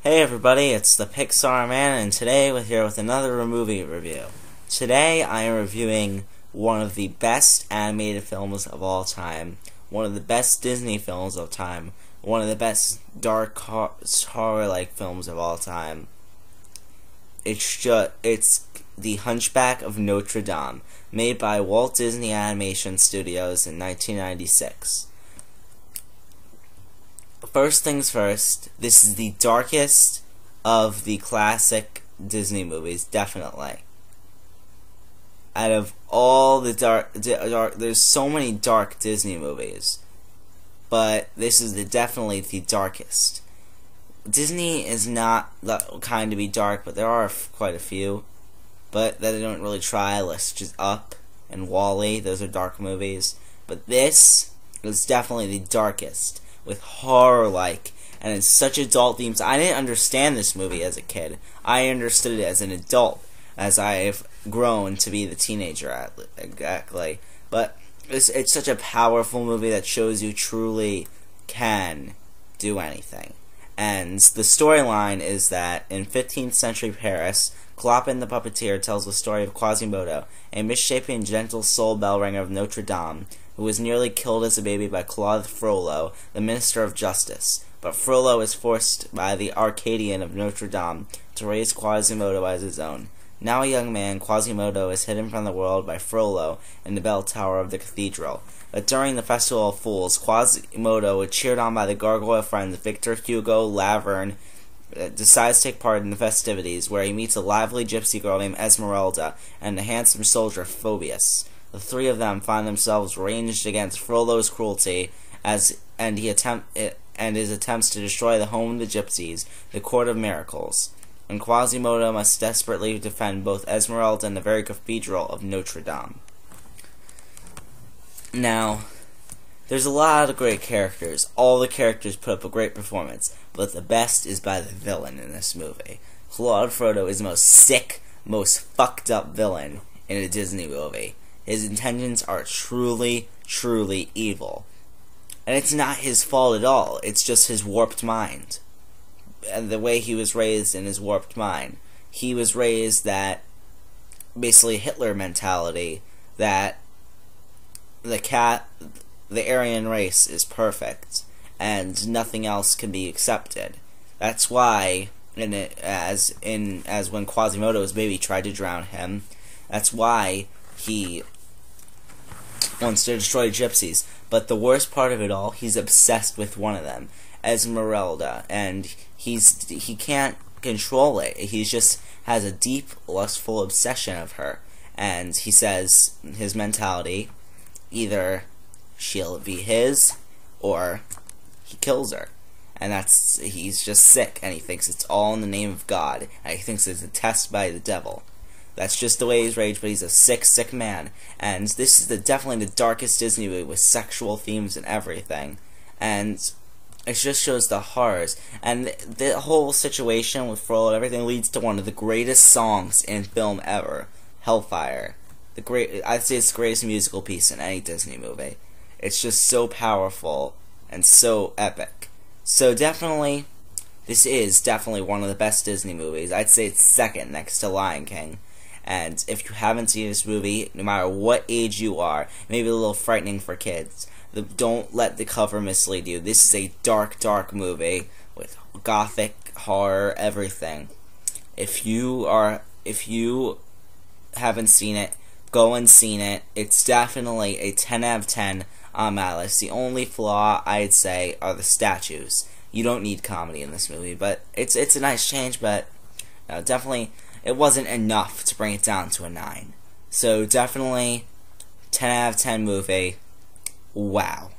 Hey everybody, it's the Pixar Man, and today we're here with another movie review. Today I am reviewing one of the best animated films of all time, one of the best Disney films of time, one of the best dark horror-like films of all time. It's the Hunchback of Notre Dame, made by Walt Disney Animation Studios in 1996. First things first, this is the darkest of the classic Disney movies, definitely. Out of all the dark, there's so many dark Disney movies, but this is definitely the darkest. Disney is not the kind to be dark, but there are quite a few, but that they don't really try. Let's just Up and WALL-E, those are dark movies, but this is definitely the darkest, with horror-like, and it's such adult themes. I didn't understand this movie as a kid. I understood it as an adult, as I've grown to be the teenager, exactly. But it's such a powerful movie that shows you truly can do anything. And the storyline is that in 15th century Paris, Clopin the Puppeteer tells the story of Quasimodo, a misshapen gentle soul bell ringer of Notre Dame, who was nearly killed as a baby by Claude Frollo, the Minister of Justice. But Frollo is forced by the Arcadian of Notre Dame to raise Quasimodo as his own. Now a young man, Quasimodo is hidden from the world by Frollo in the bell tower of the cathedral. But during the Festival of Fools, Quasimodo, cheered on by the gargoyle friends Victor Hugo Laverne, decides to take part in the festivities, where he meets a lively gypsy girl named Esmeralda and a handsome soldier, Phoebus. The three of them find themselves ranged against Frollo's cruelty and his attempts to destroy the home of the gypsies, the Court of Miracles. And Quasimodo must desperately defend both Esmeralda and the very cathedral of Notre Dame. Now, there's a lot of great characters. All the characters put up a great performance, but the best is by the villain in this movie. Claude Frollo is the most sick, most fucked up villain in a Disney movie. His intentions are truly, truly evil. And it's not his fault at all. It's just his warped mind. And the way he was raised in his warped mind. He was raised that, basically Hitler mentality, that the Aryan race is perfect, and nothing else can be accepted. That's why, as when Quasimodo's baby tried to drown him, that's why he wants to destroy gypsies. But the worst part of it all, he's obsessed with one of them, Esmeralda, and he can't control it. He just has a deep, lustful obsession of her, and he says his mentality, either she'll be his, or he kills her. And he's just sick, and he thinks it's all in the name of God, and he thinks it's a test by the devil. That's just the way he's raised, but he's a sick, sick man. And this is definitely the darkest Disney movie with sexual themes and everything. And it just shows the horrors. And the whole situation with Frollo and everything leads to one of the greatest songs in film ever, Hellfire. I'd say it's the greatest musical piece in any Disney movie. It's just so powerful and so epic. So definitely, this is definitely one of the best Disney movies. I'd say it's second next to Lion King. And if you haven't seen this movie, no matter what age you are, maybe a little frightening for kids, don't let the cover mislead you. This is a dark, dark movie with gothic, horror, everything. If you haven't seen it, go and see it. It's definitely a 10 out of 10 on my list. The only flaw, I'd say, are the statues. You don't need comedy in this movie, but it's a nice change, but definitely it wasn't enough to bring it down to a 9. So definitely 10 out of 10 movie. Wow.